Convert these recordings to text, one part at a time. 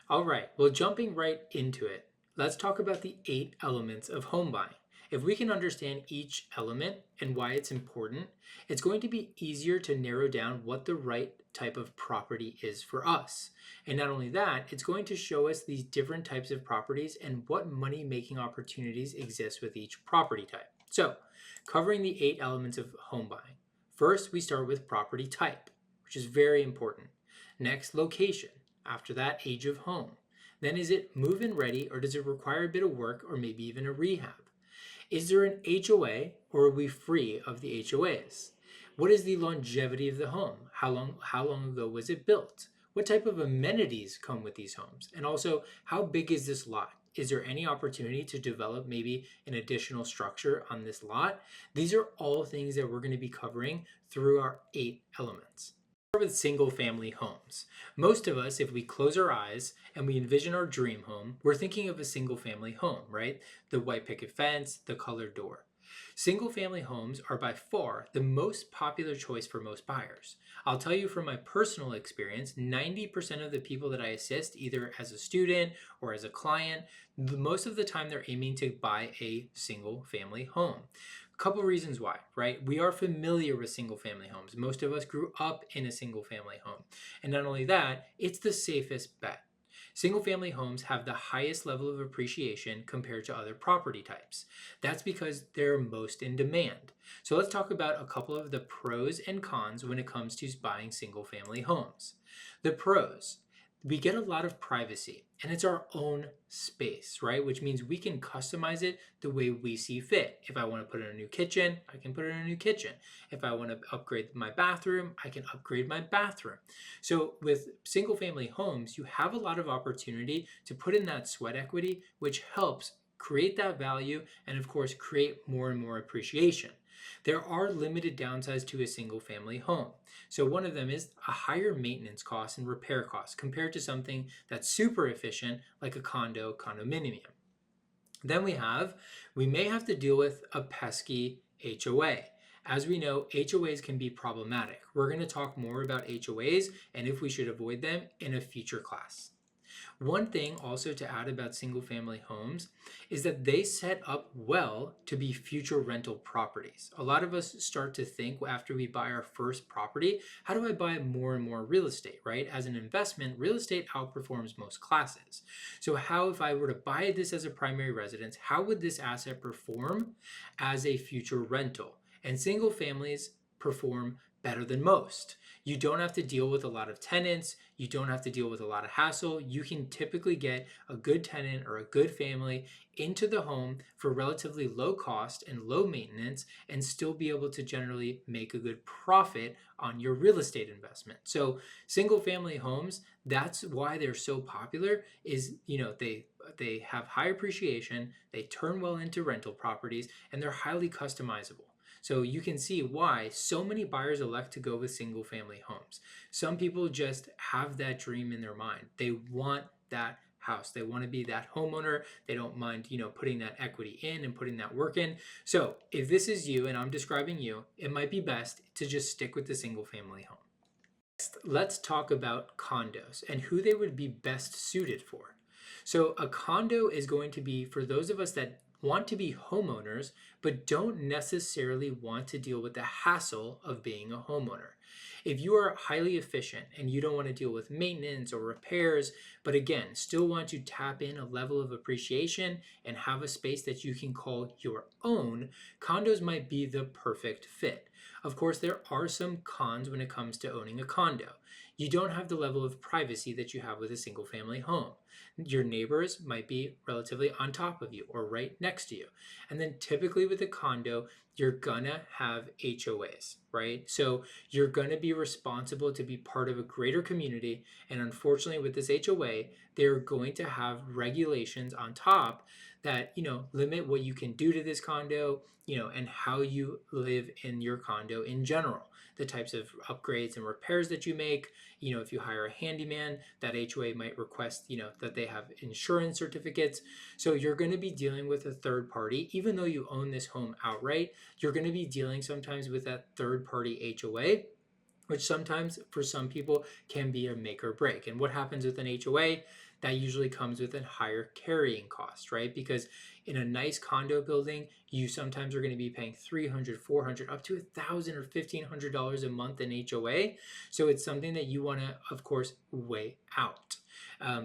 All right, well, jumping right into it, let's talk about the 8 elements of home buying. If we can understand each element and why it's important, it's going to be easier to narrow down what the right type of property is for us. And not only that, it's going to show us these different types of properties and what money making opportunities exist with each property type. So, covering the 8 elements of home buying. First, we start with property type, which is very important. Next, location. After that, age of home. Then is it move-in ready or does it require a bit of work or maybe even a rehab? Is there an HOA or are we free of the HOAs? What is the longevity of the home? How long ago was it built? What type of amenities come with these homes? And also, how big is this lot? Is there any opportunity to develop maybe an additional structure on this lot? These are all things that we're going to be covering through our 8 elements. With single family homes. Most of us, if we close our eyes and we envision our dream home, we're thinking of a single family home, right? The white picket fence, the colored door. Single family homes are by far the most popular choice for most buyers. I'll tell you from my personal experience, 90% of the people that I assist, either as a student or as a client, most of the time they're aiming to buy a single family home. A couple reasons why, right? We are familiar with single family homes. Most of us grew up in a single family home. And not only that, it's the safest bet. Single family homes have the highest level of appreciation compared to other property types. That's because they're most in demand. So let's talk about a couple of the pros and cons when it comes to buying single family homes. The pros. We get a lot of privacy and it's our own space, right? Which means we can customize it the way we see fit. If I want to put in a new kitchen, I can put in a new kitchen. If I want to upgrade my bathroom, I can upgrade my bathroom. So with single family homes, you have a lot of opportunity to put in that sweat equity, which helps create that value and of course create more and more appreciation. There are limited downsides to a single family home. So one of them is a higher maintenance cost and repair cost compared to something that's super efficient like a condominium. Then we may have to deal with a pesky HOA. As we know, HOAs can be problematic. We're going to talk more about HOAs and if we should avoid them in a future class. One thing also to add about single family homes is that they set up well to be future rental properties. A lot of us start to think after we buy our first property, how do I buy more and more real estate, right? As an investment, real estate outperforms most classes. So how, if I were to buy this as a primary residence, how would this asset perform as a future rental? And single families perform better than most. You don't have to deal with a lot of tenants. You don't have to deal with a lot of hassle. You can typically get a good tenant or a good family into the home for relatively low cost and low maintenance and still be able to generally make a good profit on your real estate investment. So single family homes, that's why they're so popular is, they have high appreciation, they turn well into rental properties, and they're highly customizable. So you can see why so many buyers elect to go with single family homes. Some people just have that dream in their mind. They want that house. They want to be that homeowner. They don't mind, putting that equity in and putting that work in. So if this is you and I'm describing you, it might be best to just stick with the single family home. Next, let's talk about condos and who they would be best suited for. So a condo is going to be for those of us that want to be homeowners, but don't necessarily want to deal with the hassle of being a homeowner. If you are highly efficient and you don't want to deal with maintenance or repairs, but again, still want to tap in a level of appreciation and have a space that you can call your own, condos might be the perfect fit. Of course, there are some cons when it comes to owning a condo. You don't have the level of privacy that you have with a single family home. Your neighbors might be relatively on top of you or right next to you. And then typically with a condo, you're gonna have HOAs, right? So you're gonna be responsible to be part of a greater community. And unfortunately with this HOA, they're going to have regulations on top that, limit what you can do to this condo, and how you live in your condo in general. The types of upgrades and repairs that you make, if you hire a handyman, that HOA might request, that they have insurance certificates. So you're going to be dealing with a third party, even though you own this home outright, you're going to be dealing sometimes with that third party HOA. which sometimes for some people can be a make or break. And what happens with an HOA? That usually comes with a higher carrying cost, right? Because in a nice condo building, you sometimes are going to be paying $300, $400, up to $1,000 or $1,500 a month in HOA. So it's something that you want to, of course, weigh out.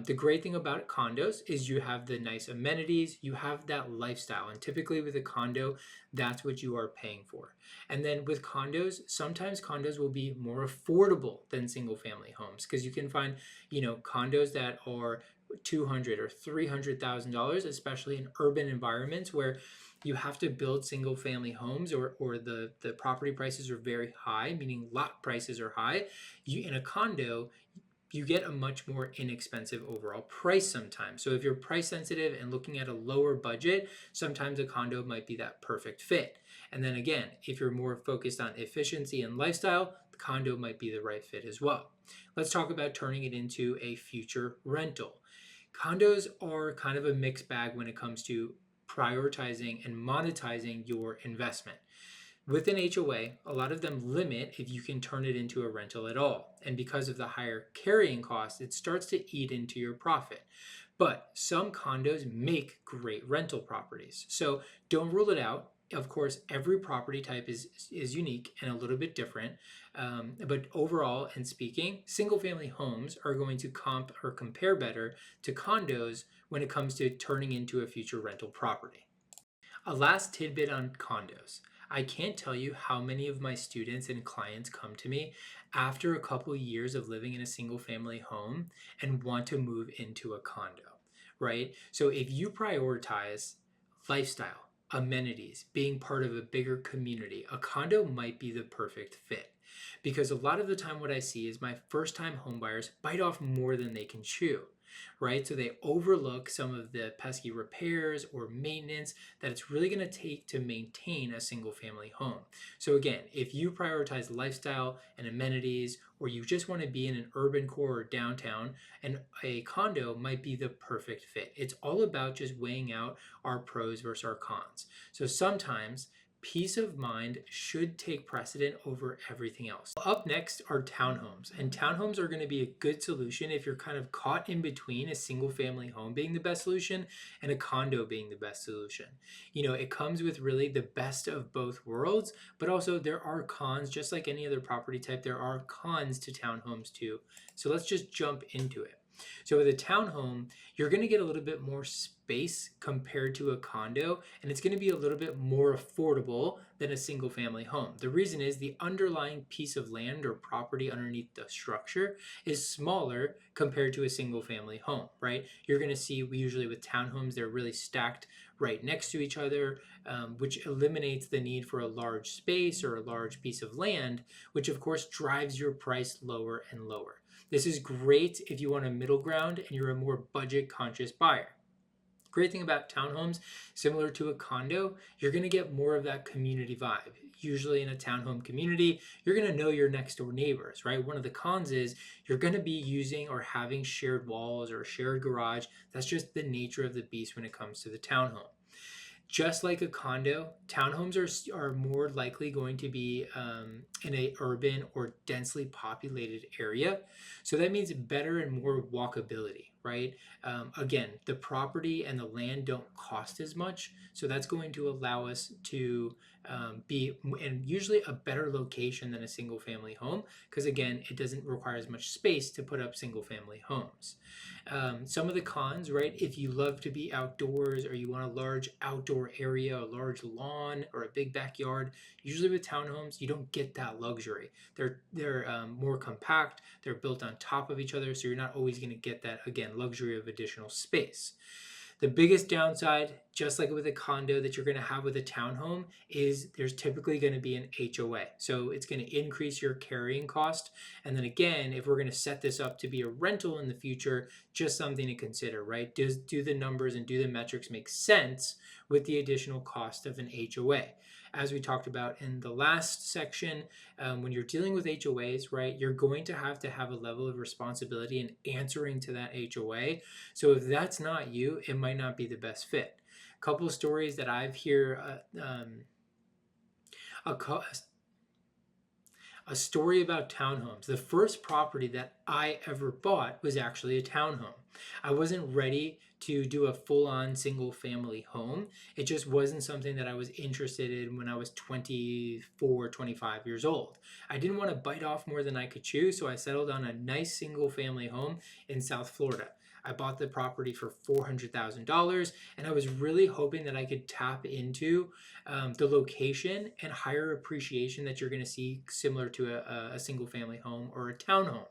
The great thing about condos is you have the nice amenities, you have that lifestyle, and typically with a condo, that's what you are paying for. And then with condos, sometimes condos will be more affordable than single family homes because you can find, condos that are $200,000 or $300,000, especially in urban environments where you have to build single family homes or the property prices are very high, meaning lot prices are high. In a condo, you get a much more inexpensive overall price sometimes. So if you're price sensitive and looking at a lower budget, sometimes a condo might be that perfect fit. And then again, if you're more focused on efficiency and lifestyle, the condo might be the right fit as well. Let's talk about turning it into a future rental. Condos are kind of a mixed bag when it comes to prioritizing and monetizing your investment. With an HOA, a lot of them limit if you can turn it into a rental at all. And because of the higher carrying costs, it starts to eat into your profit. But some condos make great rental properties. So don't rule it out. Of course, every property type is unique and a little bit different. But overall, and speaking, single family homes are going to compare better to condos when it comes to turning into a future rental property. A last tidbit on condos. I can't tell you how many of my students and clients come to me after a couple years of living in a single family home and want to move into a condo, right? So if you prioritize lifestyle, amenities, being part of a bigger community, a condo might be the perfect fit. Because a lot of the time, what I see is my first time home buyers bite off more than they can chew, right? So they overlook some of the pesky repairs or maintenance that it's really going to take to maintain a single family home. So again, if you prioritize lifestyle and amenities, or you just want to be in an urban core or downtown, and a condo might be the perfect fit. It's all about just weighing out our pros versus our cons. So sometimes peace of mind should take precedent over everything else. Up next are townhomes, and townhomes are going to be a good solution if you're kind of caught in between a single family home being the best solution and a condo being the best solution. It comes with really the best of both worlds, but also there are cons, just like any other property type, there are cons to townhomes too. So let's just jump into it. So with a townhome, you're going to get a little bit more space compared to a condo, and it's going to be a little bit more affordable than a single family home. The reason is the underlying piece of land or property underneath the structure is smaller compared to a single family home, right? You're going to see usually with townhomes, they're really stacked right next to each other, which eliminates the need for a large space or a large piece of land, which of course drives your price lower and lower. This is great if you want a middle ground and you're a more budget conscious buyer. Great thing about townhomes, similar to a condo, you're going to get more of that community vibe. Usually in a townhome community, you're going to know your next door neighbors, right? One of the cons is you're going to be using or having shared walls or a shared garage. That's just the nature of the beast when it comes to the townhome. Just like a condo, townhomes are more likely going to be in a urban or densely populated area. So that means better and more walkability, right? Again, the property and the land don't cost as much. So that's going to allow us to be in usually a better location than a single family home. Because again, it doesn't require as much space to put up single family homes. Some of the cons, right? If you love to be outdoors or you want a large outdoor area, a large lawn, or a big backyard, usually with townhomes, you don't get that luxury. They're more compact. They're built on top of each other, so you're not always going to get that, again, luxury of additional space. The biggest downside, just like with a condo that you're going to have with a townhome, is there's typically going to be an HOA. So it's going to increase your carrying cost. And then again, if we're going to set this up to be a rental in the future, just something to consider, right? Do the numbers and do the metrics make sense with the additional cost of an HOA? As we talked about in the last section, when you're dealing with HOAs, right, you're going to have a level of responsibility in answering to that HOA. So if that's not you, it might not be the best fit. A couple of stories that I've heard, A story about townhomes. The first property that I ever bought was actually a townhome. I wasn't ready to do a full-on single family home. It just wasn't something that I was interested in when I was 24, 25 years old. I didn't want to bite off more than I could chew, so I settled on a nice single family home in South Florida. I bought the property for $400,000, and I was really hoping that I could tap into the location and higher appreciation that you're going to see similar to a single family home or a townhome.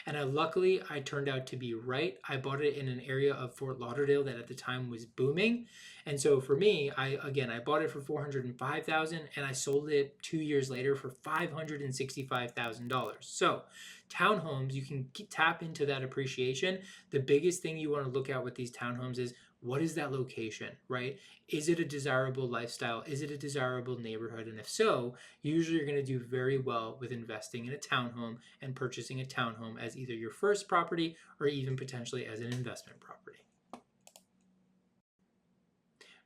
And luckily, I turned out to be right. I bought it in an area of Fort Lauderdale that at the time was booming. And so for me, I bought it for $405,000 and I sold it 2 years later for $565,000. So townhomes, you can tap into that appreciation. The biggest thing you want to look at with these townhomes is, what is that location, right? Is it a desirable lifestyle? Is it a desirable neighborhood? And if so, usually you're going to do very well with investing in a townhome and purchasing a townhome as either your first property or even potentially as an investment property.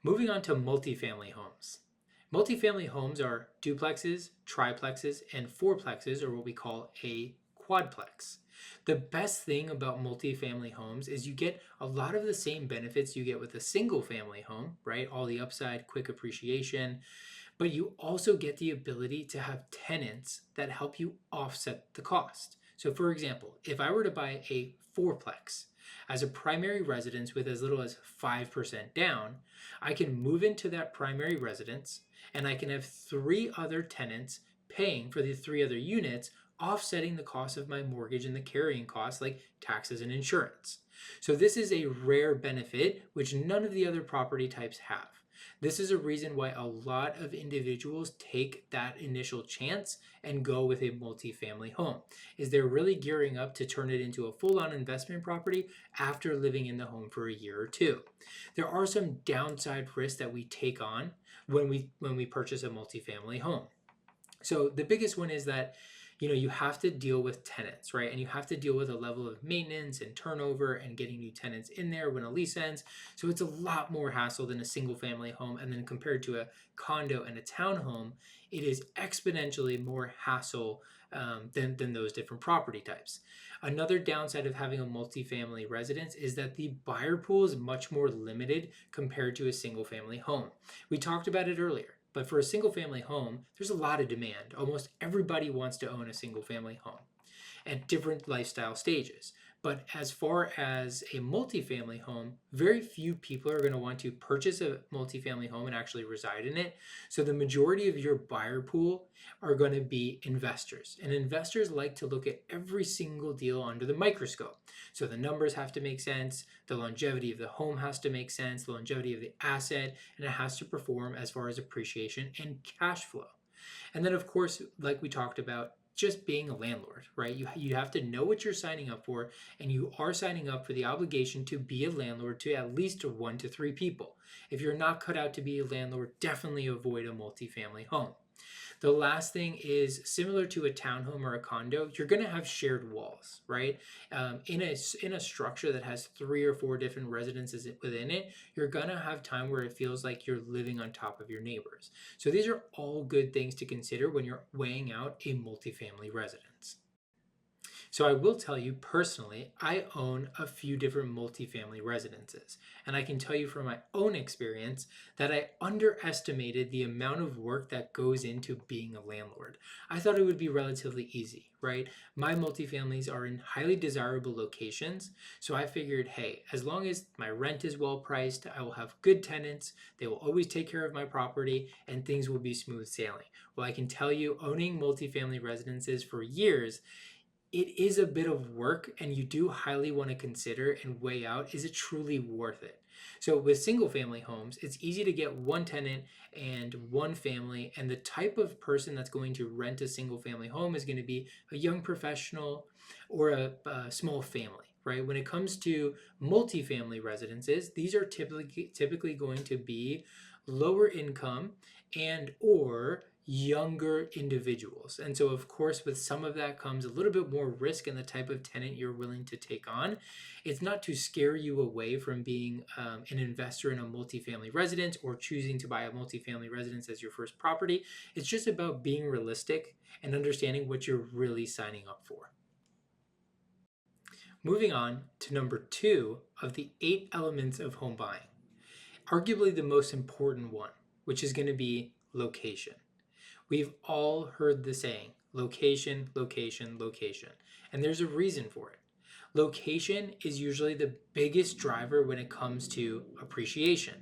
Moving on to multifamily homes. Multifamily homes are duplexes, triplexes, and fourplexes, or what we call a quadplex. The best thing about multifamily homes is you get a lot of the same benefits you get with a single family home, right? All the upside, quick appreciation, but you also get the ability to have tenants that help you offset the cost. So for example, if I were to buy a fourplex as a primary residence with as little as 5% down, I can move into that primary residence and I can have 3 other tenants paying for the 3 other units, offsetting the cost of my mortgage and the carrying costs like taxes and insurance. So this is a rare benefit which none of the other property types have. This is a reason why a lot of individuals take that initial chance and go with a multifamily home, is they're really gearing up to turn it into a full-on investment property after living in the home for a year or two. There are some downside risks that we take on when we purchase a multifamily home. So the biggest one is that you have to deal with tenants, right? And you have to deal with a level of maintenance and turnover and getting new tenants in there when a lease ends. So it's a lot more hassle than a single family home. And then compared to a condo and a townhome, it is exponentially more hassle than those different property types. Another downside of having a multifamily residence is that the buyer pool is much more limited compared to a single family home. We talked about it earlier. But for a single family home, there's a lot of demand. Almost everybody wants to own a single family home at different lifestyle stages. But as far as a multifamily home, very few people are going to want to purchase a multifamily home and actually reside in it. So the majority of your buyer pool are going to be investors. And investors like to look at every single deal under the microscope. So the numbers have to make sense, the longevity of the home has to make sense, the longevity of the asset, and it has to perform as far as appreciation and cash flow. And then of course, like we talked about, just being a landlord, right? You have to know what you're signing up for, and you are signing up for the obligation to be a landlord to at least 1 to 3 people. If you're not cut out to be a landlord, definitely avoid a multifamily home. The last thing is similar to a townhome or a condo, you're going to have shared walls, right? In a structure that has 3 or 4 different residences within it, you're going to have time where it feels like you're living on top of your neighbors. So these are all good things to consider when you're weighing out a multifamily residence. So I will tell you personally, I own a few different multifamily residences. And I can tell you from my own experience that I underestimated the amount of work that goes into being a landlord. I thought it would be relatively easy, right? My multifamilies are in highly desirable locations. So I figured, hey, as long as my rent is well priced, I will have good tenants, they will always take care of my property, and things will be smooth sailing. Well, I can tell you, owning multifamily residences for years, it is a bit of work, and you do highly want to consider and weigh out, is it truly worth it? So with single family homes, it's easy to get one tenant and one family, and the type of person that's going to rent a single family home is going to be a young professional or a small family, right? When it comes to multifamily residences, these are typically going to be lower income and or younger individuals. And so, of course, with some of that comes a little bit more risk in the type of tenant you're willing to take on. It's not to scare you away from being an investor in a multifamily residence or choosing to buy a multifamily residence as your first property. It's just about being realistic and understanding what you're really signing up for. Moving on to number 2 of the 8 elements of home buying, arguably the most important one, which is going to be location. We've all heard the saying, location, location, location, and there's a reason for it. Location is usually the biggest driver when it comes to appreciation.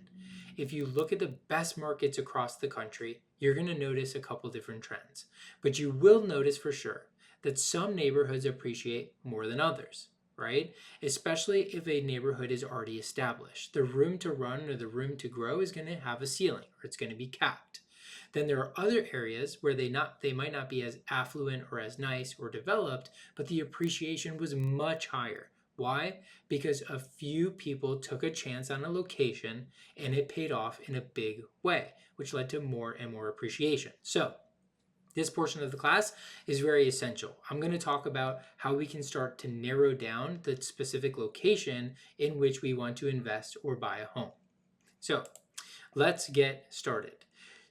If you look at the best markets across the country, you're going to notice a couple different trends, but you will notice for sure that some neighborhoods appreciate more than others, right? Especially if a neighborhood is already established. The room to run or the room to grow is going to have a ceiling, or it's going to be capped. Then there are other areas where they might not be as affluent or as nice or developed, but the appreciation was much higher. Why? Because a few people took a chance on a location and it paid off in a big way, which led to more and more appreciation. So this portion of the class is very essential. I'm going to talk about how we can start to narrow down the specific location in which we want to invest or buy a home. So let's get started.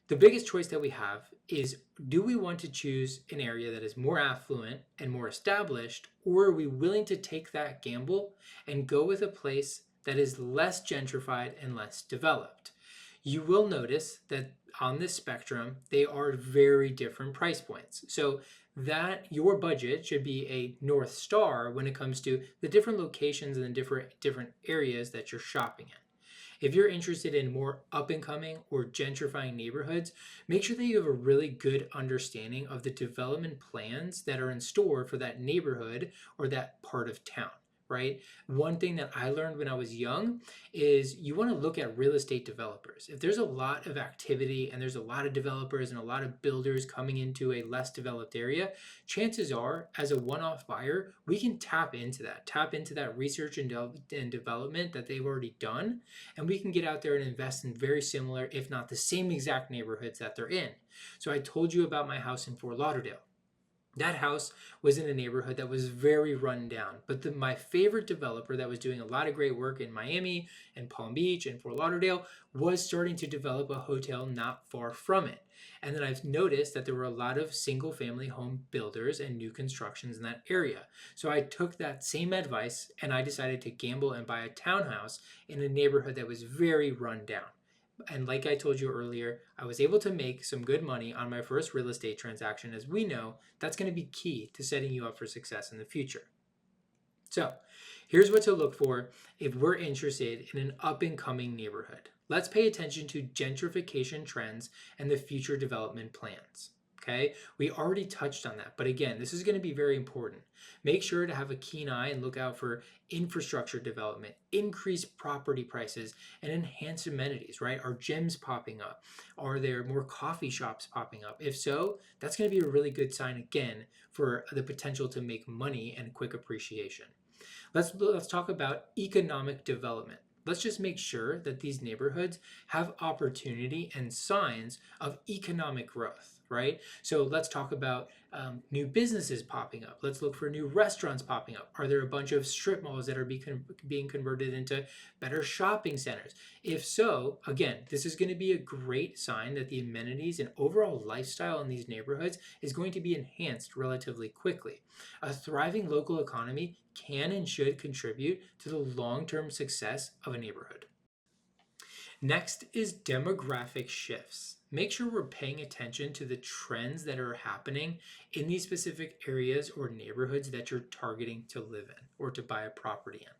The biggest choice that we have is, do we want to choose an area that is more affluent and more established, or are we willing to take that gamble and go with a place that is less gentrified and less developed? You will notice that on this spectrum, they are very different price points. So that your budget should be a North Star when it comes to the different locations and the different areas that you're shopping in. If you're interested in more up-and-coming or gentrifying neighborhoods, make sure that you have a really good understanding of the development plans that are in store for that neighborhood or that part of town, right? One thing that I learned when I was young is you want to look at real estate developers. If there's a lot of activity and there's a lot of developers and a lot of builders coming into a less developed area, chances are, as a one-off buyer, we can tap into that research and development that they've already done, and we can get out there and invest in very similar, if not the same exact neighborhoods that they're in. So I told you about my house in Fort Lauderdale. That house was in a neighborhood that was very run down, but my favorite developer that was doing a lot of great work in Miami and Palm Beach and Fort Lauderdale was starting to develop a hotel not far from it. And then I've noticed that there were a lot of single family home builders and new constructions in that area. So I took that same advice and I decided to gamble and buy a townhouse in a neighborhood that was very run down. And like I told you earlier, I was able to make some good money on my first real estate transaction. As we know, that's going to be key to setting you up for success in the future. So here's what to look for if we're interested in an up-and-coming neighborhood. Let's pay attention to gentrification trends and the future development plans. Okay, we already touched on that, but again, this is going to be very important. Make sure to have a keen eye and look out for infrastructure development, increased property prices, and enhanced amenities, right? Are gyms popping up? Are there more coffee shops popping up? If so, that's going to be a really good sign again for the potential to make money and quick appreciation. Let's talk about economic development. Let's just make sure that these neighborhoods have opportunity and signs of economic growth, right? So let's talk about new businesses popping up. Let's look for new restaurants popping up. Are there a bunch of strip malls that are being converted into better shopping centers? If so, again, this is going to be a great sign that the amenities and overall lifestyle in these neighborhoods is going to be enhanced relatively quickly. A thriving local economy can and should contribute to the long-term success of a neighborhood. Next is demographic shifts. Make sure we're paying attention to the trends that are happening in these specific areas or neighborhoods that you're targeting to live in or to buy a property in.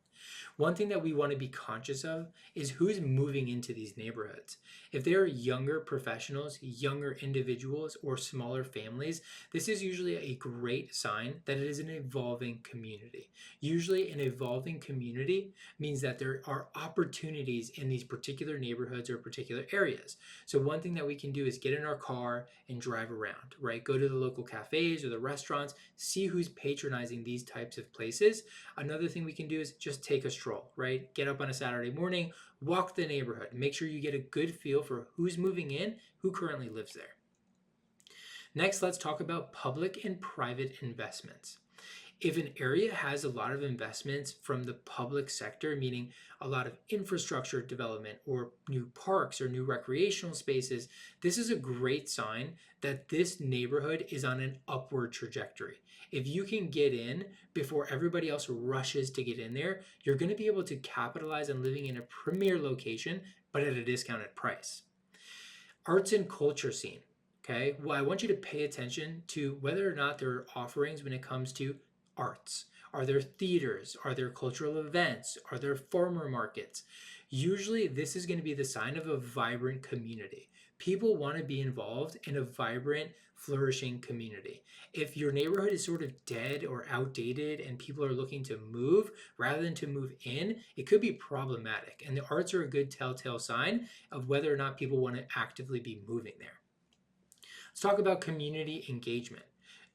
One thing that we want to be conscious of is who's moving into these neighborhoods. If they are younger professionals, younger individuals, or smaller families, this is usually a great sign that it is an evolving community. Usually an evolving community means that there are opportunities in these particular neighborhoods or particular areas. So one thing that we can do is get in our car and drive around, right? Go to the local cafes or the restaurants, see who's patronizing these types of places. Another thing we can do is just take a stroll, right? Get up on a Saturday morning, walk the neighborhood, make sure you get a good feel for who's moving in, who currently lives there. Next, let's talk about public and private investments. If an area has a lot of investments from the public sector, meaning a lot of infrastructure development or new parks or new recreational spaces, this is a great sign that this neighborhood is on an upward trajectory. If you can get in before everybody else rushes to get in there, you're going to be able to capitalize on living in a premier location, but at a discounted price. Arts and culture scene. Okay, well, I want you to pay attention to whether or not there are offerings when it comes to arts. Are there theaters? Are there cultural events? Are there farmer markets? Usually, this is going to be the sign of a vibrant community. People want to be involved in a vibrant, flourishing community. If your neighborhood is sort of dead or outdated and people are looking to move rather than to move in, it could be problematic. And the arts are a good telltale sign of whether or not people want to actively be moving there. Let's talk about community engagement.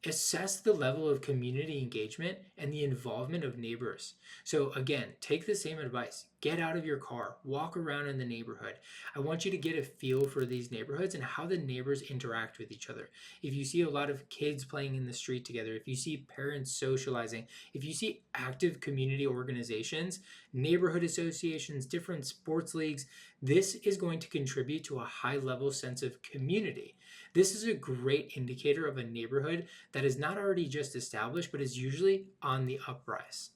Assess the level of community engagement and the involvement of neighbors. So again, take the same advice. Get out of your car, walk around in the neighborhood. I want you to get a feel for these neighborhoods and how the neighbors interact with each other. If you see a lot of kids playing in the street together, if you see parents socializing, if you see active community organizations, neighborhood associations, different sports leagues, this is going to contribute to a high level sense of community. This is a great indicator of a neighborhood that is not already just established, but is usually on the uprise.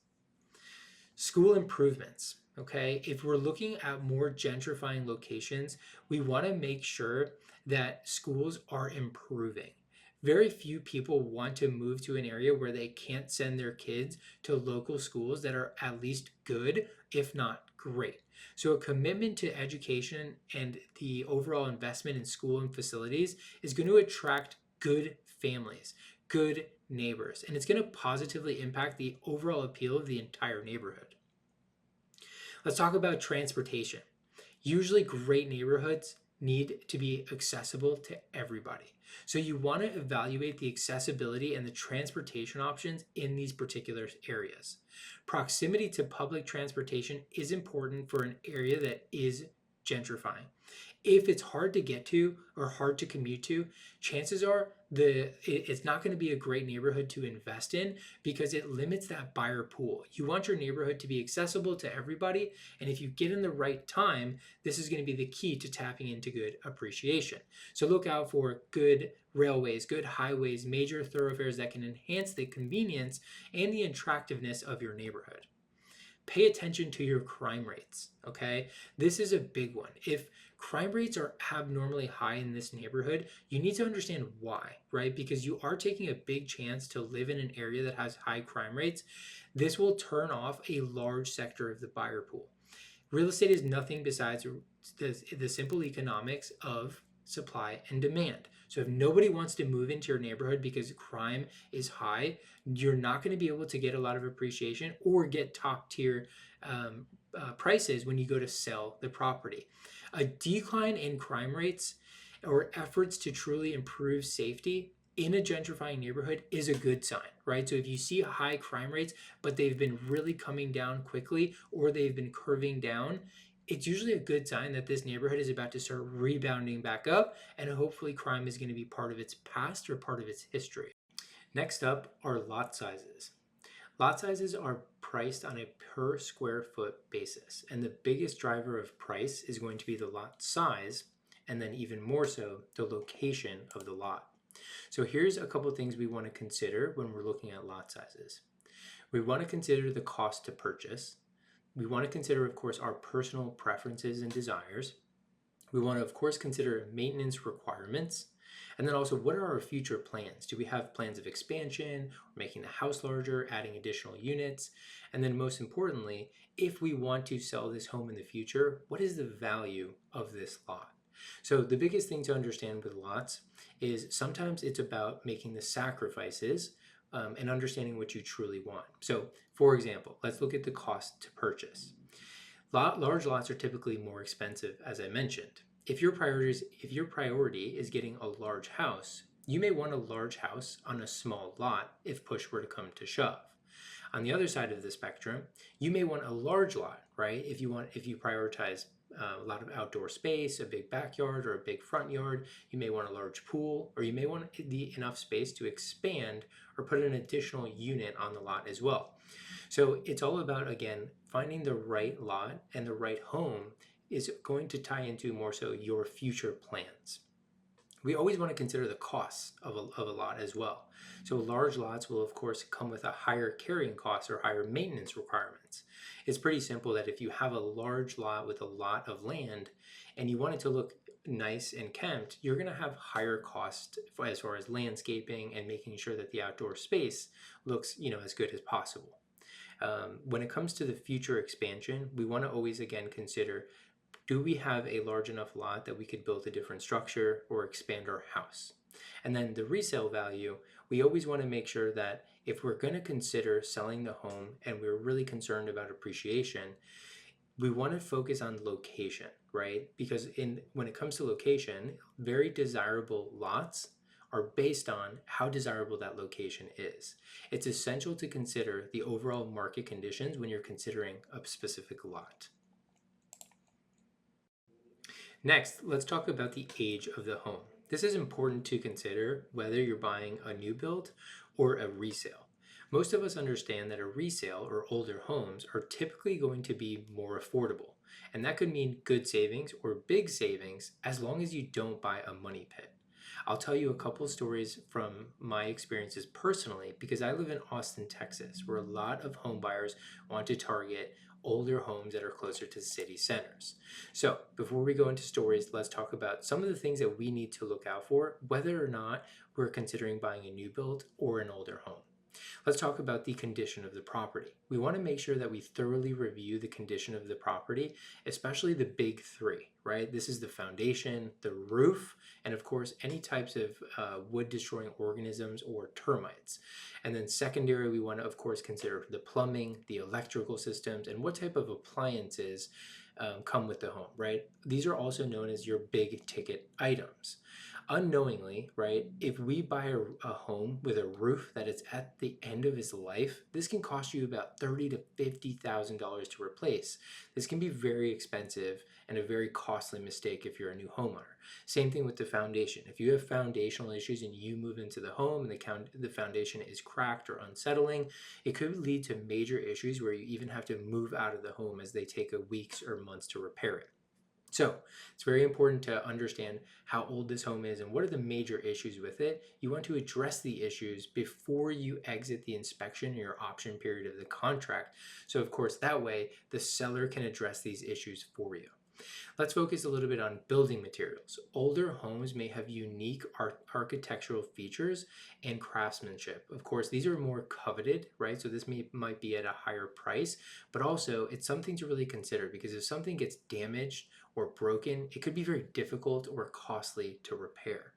School improvements. Okay, if we're looking at more gentrifying locations, we want to make sure that schools are improving. Very few people want to move to an area where they can't send their kids to local schools that are at least good, if not great. So a commitment to education and the overall investment in school and facilities is going to attract good families, good neighbors, and it's going to positively impact the overall appeal of the entire neighborhood. Let's talk about transportation. Usually great neighborhoods need to be accessible to everybody. So you want to evaluate the accessibility and the transportation options in these particular areas. Proximity to public transportation is important for an area that is gentrifying. If it's hard to get to or hard to commute to, chances are it's not going to be a great neighborhood to invest in because it limits that buyer pool. You want your neighborhood to be accessible to everybody, and if you get in the right time, this is going to be the key to tapping into good appreciation. So look out for good railways, good highways, major thoroughfares that can enhance the convenience and the attractiveness of your neighborhood. Pay attention to your crime rates, okay? This is a big one. If crime rates are abnormally high in this neighborhood, you need to understand why, right? Because you are taking a big chance to live in an area that has high crime rates. This will turn off a large sector of the buyer pool. Real estate is nothing besides the simple economics of supply and demand. So if nobody wants to move into your neighborhood because crime is high, you're not going to be able to get a lot of appreciation or get top tier prices when you go to sell the property. A decline in crime rates or efforts to truly improve safety in a gentrifying neighborhood is a good sign, right? So if you see high crime rates, but they've been really coming down quickly or they've been curving down, it's usually a good sign that this neighborhood is about to start rebounding back up, and hopefully crime is going to be part of its past or part of its history. Next up are lot sizes. Lot sizes are priced on a per square foot basis, and the biggest driver of price is going to be the lot size, and then even more so, the location of the lot. So here's a couple things we want to consider when we're looking at lot sizes. We want to consider the cost to purchase. We want to consider, of course, our personal preferences and desires. We want to, of course, consider maintenance requirements. And then also, what are our future plans? Do we have plans of expansion, making the house larger, adding additional units? And then most importantly, if we want to sell this home in the future, what is the value of this lot? So the biggest thing to understand with lots is sometimes it's about making the sacrifices and understanding what you truly want. So for example, let's look at the cost to purchase. Large lots are typically more expensive, as I mentioned. If your priority is getting a large house, you may want a large house on a small lot if push were to come to shove. On the other side of the spectrum, you may want a large lot, right? If you prioritize a lot of outdoor space, a big backyard or a big front yard. You may want a large pool, or you may want enough space to expand or put an additional unit on the lot as well. So it's all about, again, finding the right lot, and the right home is going to tie into more so your future plans. We always want to consider the costs of a lot as well. So large lots will of course come with a higher carrying cost or higher maintenance requirements. It's pretty simple that if you have a large lot with a lot of land and you want it to look nice and kempt, you're going to have higher cost as far as landscaping and making sure that the outdoor space looks, as good as possible. When it comes to the future expansion, we want to always again consider, do we have a large enough lot that we could build a different structure or expand our house? And then the resale value, we always want to make sure that if we're going to consider selling the home and we're really concerned about appreciation, we want to focus on location, right? Because when it comes to location, very desirable lots are based on how desirable that location is. It's essential to consider the overall market conditions when you're considering a specific lot. Next, let's talk about the age of the home. This is important to consider whether you're buying a new build or a resale. Most of us understand that a resale or older homes are typically going to be more affordable, and that could mean good savings or big savings as long as you don't buy a money pit. I'll tell you a couple stories from my experiences personally because I live in Austin, Texas, where a lot of home buyers want to target older homes that are closer to city centers. So before we go into stories, let's talk about some of the things that we need to look out for, whether or not we're considering buying a new build or an older home. Let's talk about the condition of the property. We want to make sure that we thoroughly review the condition of the property, especially the big three, right? This is the foundation, the roof, and of course, any types of wood destroying organisms or termites. And then secondary, we want to, of course, consider the plumbing, the electrical systems, and what type of appliances come with the home, right? These are also known as your big ticket items. Unknowingly, right, if we buy a home with a roof that is at the end of its life, this can cost you about $30,000 to $50,000 to replace. This can be very expensive and a very costly mistake if you're a new homeowner. Same thing with the foundation. If you have foundational issues and you move into the home and the foundation is cracked or unsettling, it could lead to major issues where you even have to move out of the home as they take weeks or months to repair it. So it's very important to understand how old this home is and what are the major issues with it. You want to address the issues before you exit the inspection or your option period of the contract. So of course, that way the seller can address these issues for you. Let's focus a little bit on building materials. Older homes may have unique architectural features and craftsmanship. Of course, these are more coveted, right? So this might be at a higher price, but also it's something to really consider because if something gets damaged or broken, it could be very difficult or costly to repair.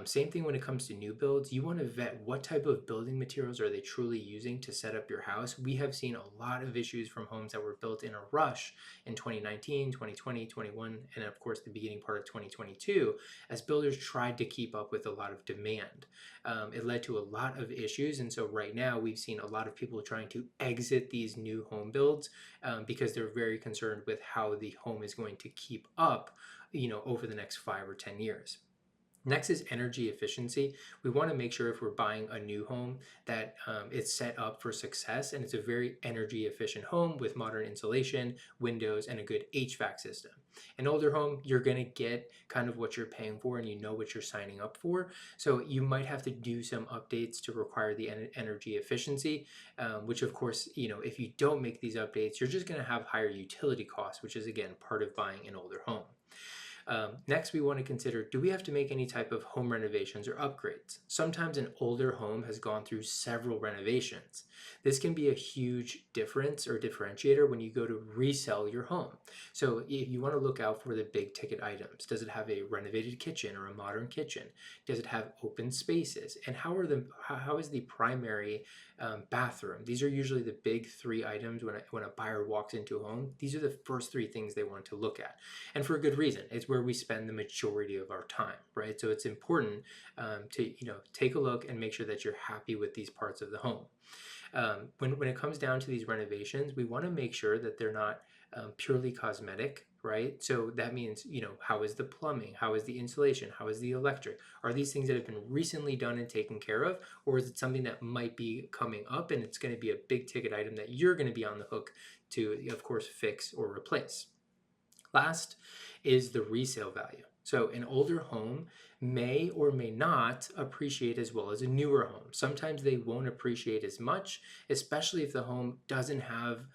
Same thing when it comes to new builds. You want to vet what type of building materials are they truly using to set up your house. We have seen a lot of issues from homes that were built in a rush in 2019, 2020, 21, and of course the beginning part of 2022 as builders tried to keep up with a lot of demand. It led to a lot of issues, and so right now we've seen a lot of people trying to exit these new home builds because they're very concerned with how the home is going to keep up, over the next 5 or 10 years. Next is energy efficiency. We want to make sure if we're buying a new home that it's set up for success and it's a very energy efficient home with modern insulation, windows, and a good HVAC system. An older home, you're going to get kind of what you're paying for and you know what you're signing up for. So you might have to do some updates to require the energy efficiency, which of course, if you don't make these updates, you're just going to have higher utility costs, which is again part of buying an older home. Next, we want to consider, do we have to make any type of home renovations or upgrades? Sometimes an older home has gone through several renovations. This can be a huge difference or differentiator when you go to resell your home. So if you want to look out for the big ticket items, does it have a renovated kitchen or a modern kitchen? Does it have open spaces? And how is the primary bathroom? These are usually the big three items when a buyer walks into a home. These are the first three things they want to look at. And for a good reason. It's where we spend the majority of our time, right? So it's important to take a look and make sure that you're happy with these parts of the home. When it comes down to these renovations, we want to make sure that they're not purely cosmetic, right? So that means, how is the plumbing? How is the insulation? How is the electric? Are these things that have been recently done and taken care of? Or is it something that might be coming up and it's going to be a big ticket item that you're going to be on the hook to, of course, fix or replace? Last is the resale value. So an older home may or may not appreciate as well as a newer home. Sometimes they won't appreciate as much, especially if the home doesn't have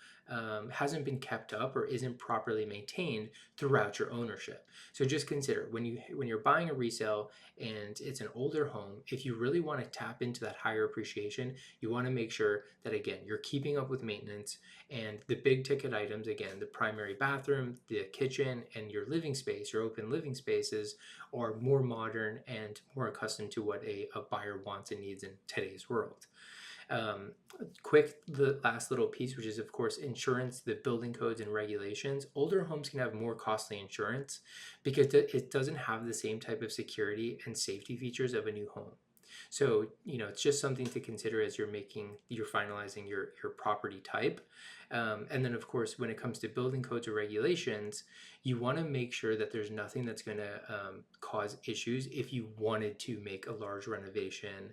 hasn't been kept up or isn't properly maintained throughout your ownership. So just consider when you're buying a resale and it's an older home, if you really want to tap into that higher appreciation, you want to make sure that again you're keeping up with maintenance and the big ticket items, again, the primary bathroom, the kitchen, and your living space, your open living spaces, are more modern and more accustomed to what a buyer wants and needs in today's world. Um, the last little piece, which is, of course, insurance, the building codes and regulations. Older homes can have more costly insurance because it doesn't have the same type of security and safety features of a new home. So, it's just something to consider as you're finalizing your property type. And then, of course, when it comes to building codes or regulations, you want to make sure that there's nothing that's going to cause issues if you wanted to make a large renovation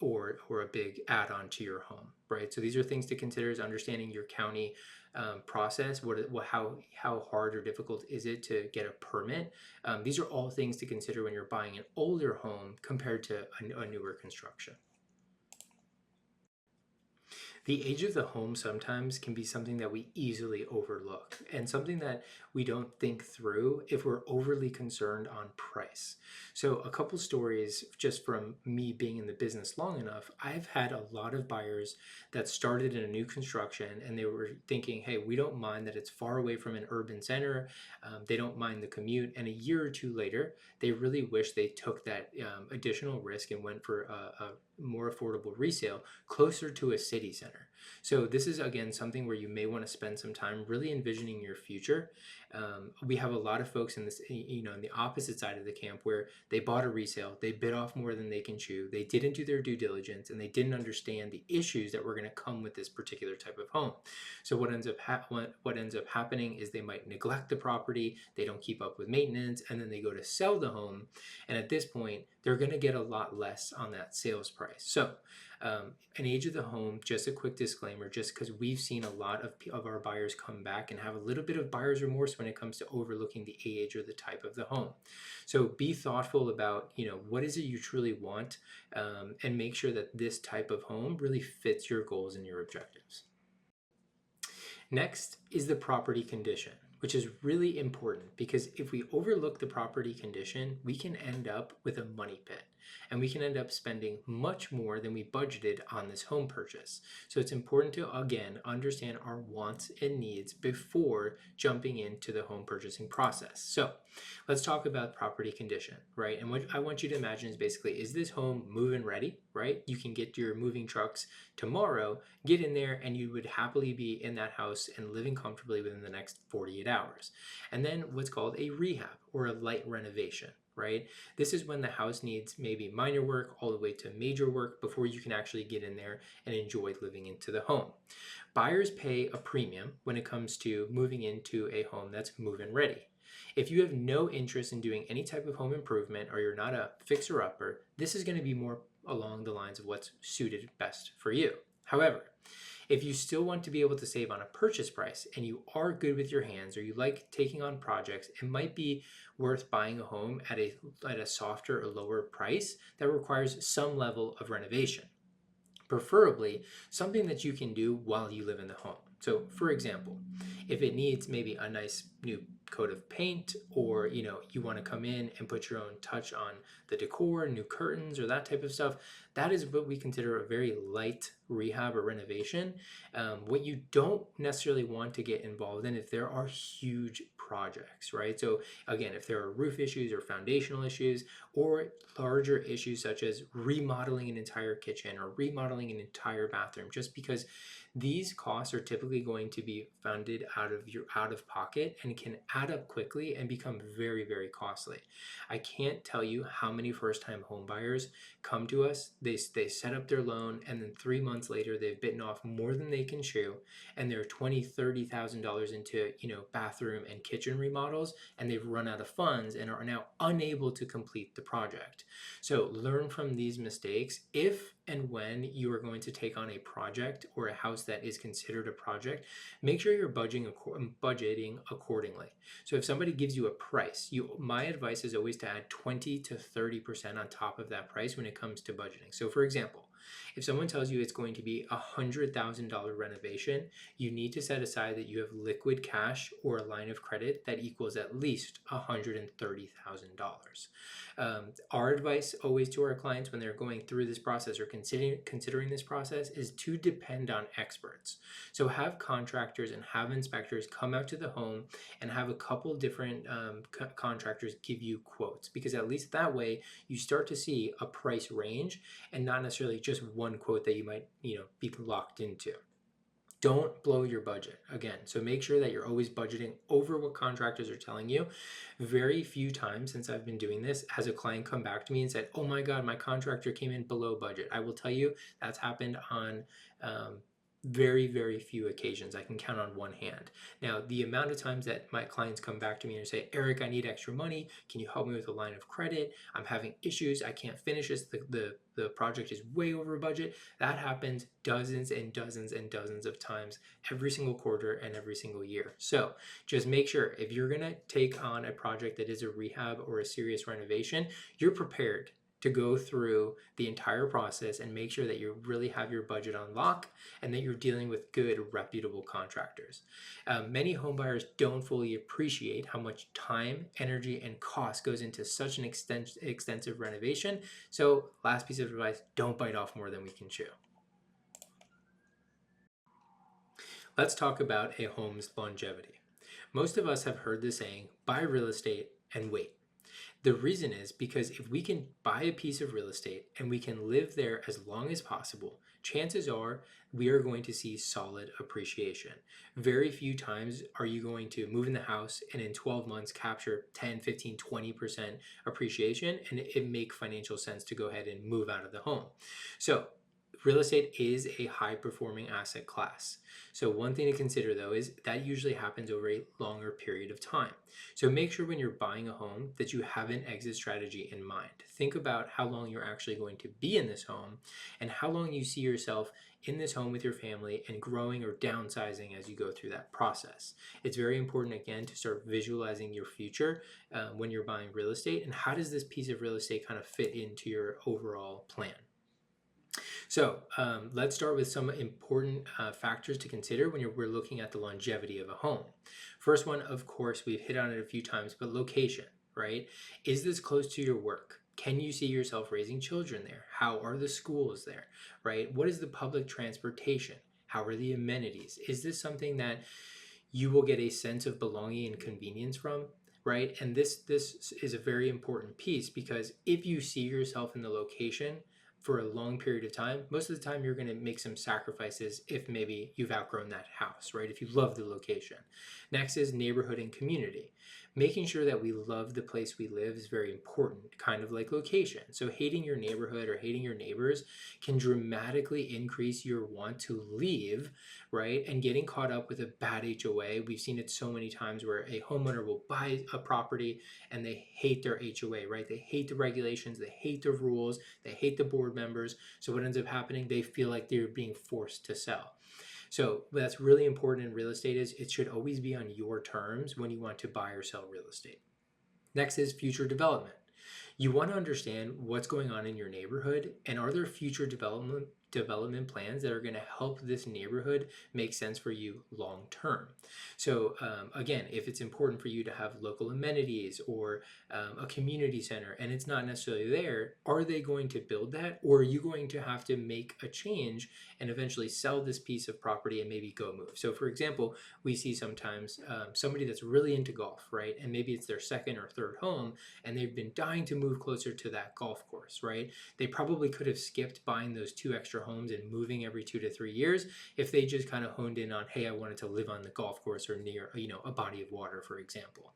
or a big add-on to your home, right? So these are things to consider: is understanding your county process. How hard or difficult is it to get a permit? These are all things to consider when you're buying an older home compared to a newer construction. The age of the home sometimes can be something that we easily overlook and something that we don't think through if we're overly concerned on price. So, a couple stories just from me being in the business long enough, I've had a lot of buyers that started in a new construction and they were thinking, hey, we don't mind that it's far away from an urban center. They don't mind the commute. And a year or two later, they really wish they took that additional risk and went for a more affordable resale closer to a city center. So this is again something where you may want to spend some time really envisioning your future. We have a lot of folks in this, in the opposite side of the camp where they bought a resale, they bit off more than they can chew, they didn't do their due diligence, and they didn't understand the issues that were going to come with this particular type of home. So what ends up happening is they might neglect the property, they don't keep up with maintenance, and then they go to sell the home, and at this point they're going to get a lot less on that sales price. So an age of the home, just a quick disclaimer, just because we've seen a lot of our buyers come back and have a little bit of buyer's remorse when it comes to overlooking the age or the type of the home. So be thoughtful about, what is it you truly want, and make sure that this type of home really fits your goals and your objectives. Next is the property condition, which is really important because if we overlook the property condition, we can end up with a money pit and we can end up spending much more than we budgeted on this home purchase. So it's important to, again, understand our wants and needs before jumping into the home purchasing process. So let's talk about property condition, right? And what I want you to imagine is basically, is this home move-in ready, right? You can get your moving trucks tomorrow, get in there, and you would happily be in that house and living comfortably within the next 48 hours. And then what's called a rehab or a light renovation, right? This is when the house needs maybe minor work all the way to major work before you can actually get in there and enjoy living into the home. Buyers pay a premium when it comes to moving into a home that's move-in ready. If you have no interest in doing any type of home improvement or you're not a fixer-upper, this is going to be more along the lines of what's suited best for you. However, if you still want to be able to save on a purchase price and you are good with your hands or you like taking on projects, it might be worth buying a home at a softer or lower price that requires some level of renovation. Preferably something that you can do while you live in the home. So for example, if it needs maybe a nice new coat of paint, or you want to come in and put your own touch on the decor, new curtains or that type of stuff, that is what we consider a very light rehab or renovation. What you don't necessarily want to get involved in if there are huge projects, right? So again, if there are roof issues or foundational issues or larger issues such as remodeling an entire kitchen or remodeling an entire bathroom, just because These costs are typically going to be funded out of your out of pocket and can add up quickly and become very, very costly. I can't tell you how many first-time home buyers come to us, they set up their loan, and then 3 months later they've bitten off more than they can chew, and they're $20,000-$30,000 into bathroom and kitchen remodels, and they've run out of funds and are now unable to complete the project. So learn from these mistakes. If and when you are going to take on a project or a house that is considered a project, make sure you're budgeting accordingly. So if somebody gives you a price, my advice is always to add 20 to 30% on top of that price when it comes to budgeting. So for example, if someone tells you it's going to be $100,000 renovation, you need to set aside that you have liquid cash or a line of credit that equals at least $130,000. Our advice always to our clients when they're going through this process or considering this process is to depend on experts. So have contractors and have inspectors come out to the home and have a couple different contractors give you quotes, because at least that way you start to see a price range and not necessarily just one quote that you might be locked into. Don't blow your budget again. So make sure that you're always budgeting over what contractors are telling you. Very few times since I've been doing this has a client come back to me and said, oh my God, my contractor came in below budget. I will tell you that's happened on very, very few occasions. I can count on one hand. Now, the amount of times that my clients come back to me and say, Eric, I need extra money. Can you help me with a line of credit? I'm having issues. I can't finish this. The project is way over budget. That happens dozens and dozens and dozens of times every single quarter and every single year. So just make sure if you're going to take on a project that is a rehab or a serious renovation, you're prepared to go through the entire process and make sure that you really have your budget on lock and that you're dealing with good, reputable contractors. Many homebuyers don't fully appreciate how much time, energy, and cost goes into such an extensive renovation. So last piece of advice, don't bite off more than we can chew. Let's talk about a home's longevity. Most of us have heard the saying, buy real estate and wait. The reason is because if we can buy a piece of real estate and we can live there as long as possible, chances are we are going to see solid appreciation. Very few times are you going to move in the house and in 12 months capture 10, 15, 20% appreciation and it make financial sense to go ahead and move out of the home. So real estate is a high performing asset class. So one thing to consider though is that usually happens over a longer period of time. So make sure when you're buying a home that you have an exit strategy in mind. Think about how long you're actually going to be in this home and how long you see yourself in this home with your family and growing or downsizing as you go through that process. It's very important again to start visualizing your future when you're buying real estate and how does this piece of real estate kind of fit into your overall plan. So let's start with some important factors to consider when we're looking at the longevity of a home. First one, of course, we've hit on it a few times, but location, right? Is this close to your work? Can you see yourself raising children there? How are the schools there, right? What is the public transportation? How are the amenities? Is this something that you will get a sense of belonging and convenience from? Right? And this is a very important piece because if you see yourself in the location for a long period of time, most of the time you're going to make some sacrifices if maybe you've outgrown that house, right? If you love the location. Next is neighborhood and community. Making sure that we love the place we live is very important, kind of like location. So hating your neighborhood or hating your neighbors can dramatically increase your want to leave, right? And getting caught up with a bad HOA. We've seen it so many times where a homeowner will buy a property and they hate their HOA, right? They hate the regulations, they hate the rules, they hate the board members. So what ends up happening, they feel like they're being forced to sell. So that's really important in real estate is it should always be on your terms when you want to buy or sell real estate. Next is future development. You want to understand what's going on in your neighborhood and are there future development plans that are going to help this neighborhood make sense for you long term. So again, if it's important for you to have local amenities or a community center and it's not necessarily there, are they going to build that or are you going to have to make a change and eventually sell this piece of property and maybe go move? So for example, we see sometimes somebody that's really into golf, right? And maybe it's their second or third home and they've been dying to move closer to that golf course, right? They probably could have skipped buying those 2 extra foster homes and moving every 2 to 3 years if they just kind of honed in on, hey, I wanted to live on the golf course or near, a body of water, for example.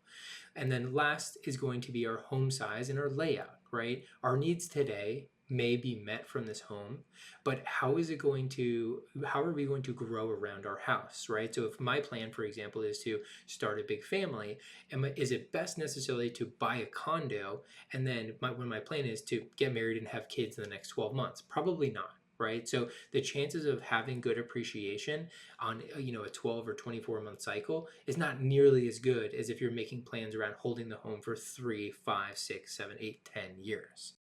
And then last is going to be our home size and our layout, right? Our needs today may be met from this home, but how are we going to grow around our house, right? So if my plan, for example, is to start a big family, is it best necessarily to buy a condo and then when my plan is to get married and have kids in the next 12 months? Probably not. Right. So the chances of having good appreciation on, a 12 or 24-month cycle is not nearly as good as if you're making plans around holding the home for 3, 5, 6, 7, 8, 10 years.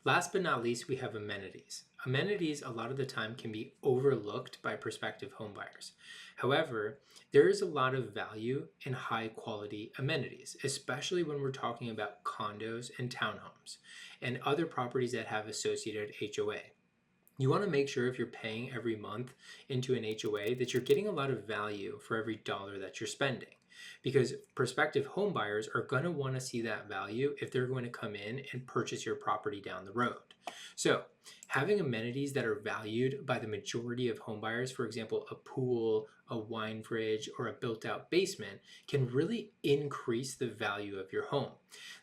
Last but not least, we have amenities. Amenities, a lot of the time, can be overlooked by prospective homebuyers. However, there is a lot of value in high quality amenities, especially when we're talking about condos and townhomes and other properties that have associated HOA. You want to make sure if you're paying every month into an HOA that you're getting a lot of value for every dollar that you're spending. Because prospective home buyers are going to want to see that value if they're going to come in and purchase your property down the road. So having amenities that are valued by the majority of home buyers, for example, a pool, a wine fridge, or a built-out basement, can really increase the value of your home.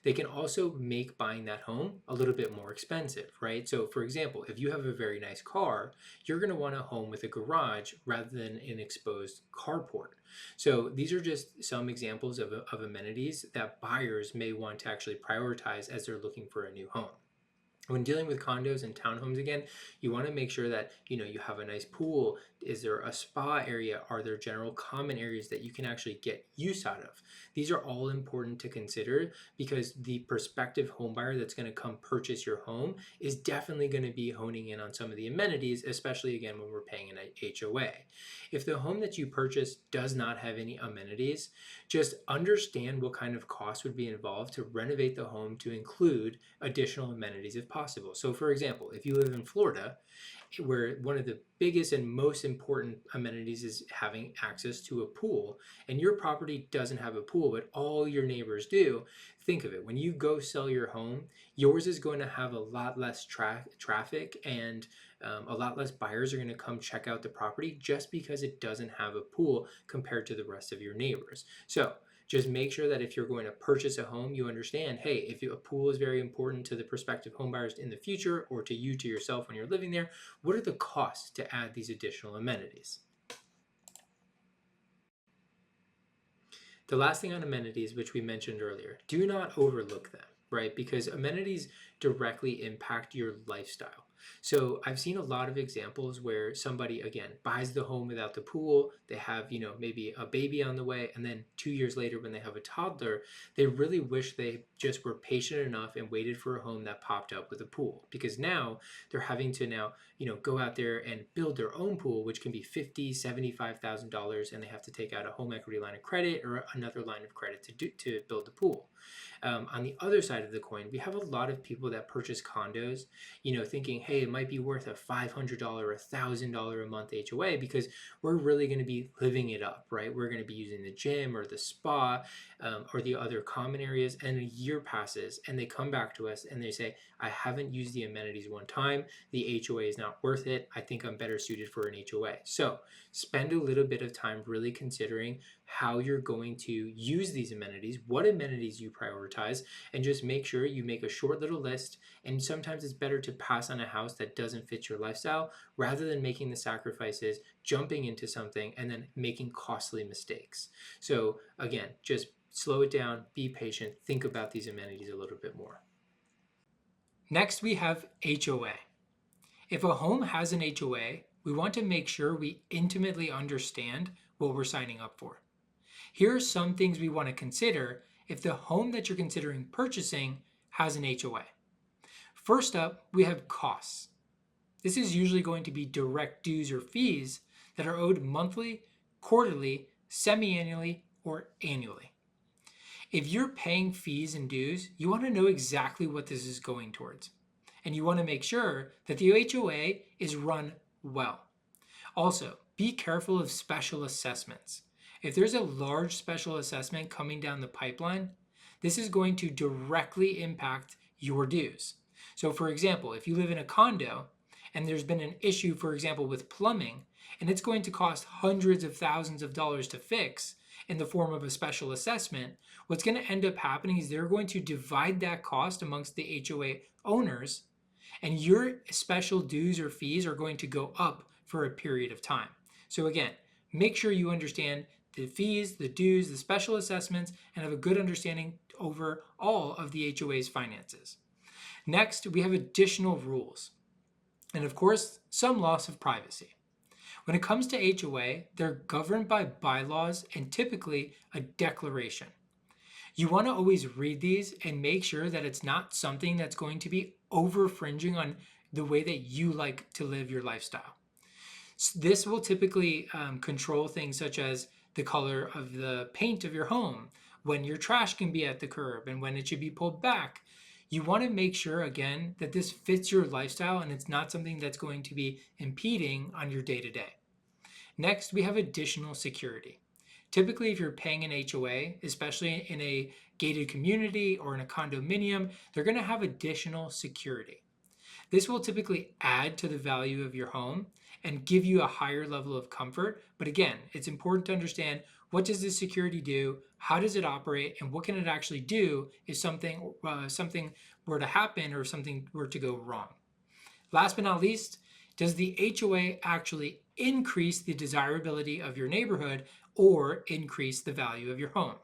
They can also make buying that home a little bit more expensive, right? So for example, if you have a very nice car, you're going to want a home with a garage rather than an exposed carport. So these are just some examples of amenities that buyers may want to actually prioritize as they're looking for a new home. When dealing with condos and townhomes, again, you want to make sure that you have a nice pool. Is there a spa area? Are there general common areas that you can actually get use out of? These are all important to consider because the prospective home buyer that's going to come purchase your home is definitely going to be honing in on some of the amenities, especially again when we're paying an HOA. If the home that you purchase does not have any amenities, just understand what kind of cost would be involved to renovate the home to include additional amenities if possible. So for example, if you live in Florida, where one of the biggest and most important amenities is having access to a pool, and your property doesn't have a pool, but all your neighbors do, think of it. When you go sell your home, yours is going to have a lot less traffic and a lot less buyers are going to come check out the property just because it doesn't have a pool compared to the rest of your neighbors. So just make sure that if you're going to purchase a home, you understand, hey, if a pool is very important to the prospective home buyers in the future or to you, to yourself when you're living there, what are the costs to add these additional amenities? The last thing on amenities, which we mentioned earlier, do not overlook them, right? Because amenities directly impact your lifestyle. So I've seen a lot of examples where somebody, again, buys the home without the pool. They have, maybe a baby on the way. And then 2 years later, when they have a toddler, they really wish they just were patient enough and waited for a home that popped up with a pool. Because now they're having to go out there and build their own pool, which can be $50,000, $75,000. And they have to take out a home equity line of credit or another line of credit to build the pool. On the other side of the coin, we have a lot of people that purchase condos, thinking, hey, it might be worth a $500, $1,000 a month HOA because we're really going to be living it up, right? We're going to be using the gym or the spa or the other common areas. And a year passes and they come back to us and they say, I haven't used the amenities one time. The HOA is not worth it. I think I'm better suited for an HOA. So spend a little bit of time really considering how you're going to use these amenities, what amenities you prioritize, and just make sure you make a short little list. And sometimes it's better to pass on a house that doesn't fit your lifestyle rather than making the sacrifices, jumping into something, and then making costly mistakes. So again, just slow it down, be patient, think about these amenities a little bit more. Next, we have HOA. If a home has an HOA, we want to make sure we intimately understand what we're signing up for. Here are some things we want to consider if the home that you're considering purchasing has an HOA. First up, we have costs. This is usually going to be direct dues or fees that are owed monthly, quarterly, semi-annually, or annually. If you're paying fees and dues, you want to know exactly what this is going towards. And you want to make sure that the HOA is run well. Also, be careful of special assessments. If there's a large special assessment coming down the pipeline, this is going to directly impact your dues. So for example, if you live in a condo and there's been an issue, for example, with plumbing, and it's going to cost hundreds of thousands of dollars to fix in the form of a special assessment, what's going to end up happening is they're going to divide that cost amongst the HOA owners, and your special dues or fees are going to go up for a period of time. So again, make sure you understand the fees, the dues, the special assessments, and have a good understanding over all of the HOA's finances. Next, we have additional rules, and of course, some loss of privacy. When it comes to HOA, they're governed by bylaws and typically a declaration. You want to always read these and make sure that it's not something that's going to be over-fringing on the way that you like to live your lifestyle. This will typically control things such as the color of the paint of your home, when your trash can be at the curb, and when it should be pulled back. You want to make sure, again, that this fits your lifestyle and it's not something that's going to be impeding on your day-to-day. Next, we have additional security. Typically, if you're paying an HOA, especially in a gated community or in a condominium, they're going to have additional security. This will typically add to the value of your home and give you a higher level of comfort. But again, it's important to understand, what does this security do? How does it operate? And what can it actually do if something were to happen or something were to go wrong? Last but not least, does the HOA actually increase the desirability of your neighborhood or increase the value of your home?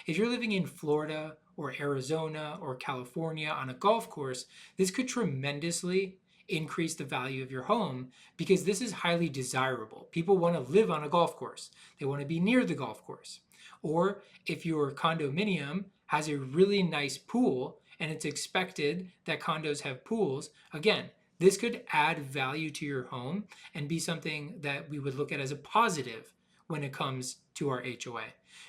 If you're living in Florida or Arizona or California on a golf course, this could tremendously increase the value of your home because this is highly desirable. People want to live on a golf course. They want to be near the golf course. Or if your condominium has a really nice pool and it's expected that condos have pools, again, this could add value to your home and be something that we would look at as a positive when it comes to our HOA.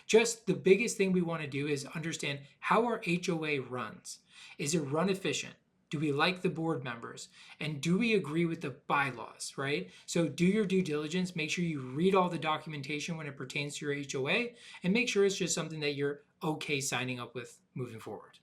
Just the biggest thing we want to do is understand how our HOA runs. Is it run efficient? Do we like the board members? And do we agree with the bylaws, right? So do your due diligence. Make sure you read all the documentation when it pertains to your HOA and make sure it's just something that you're okay signing up with moving forward.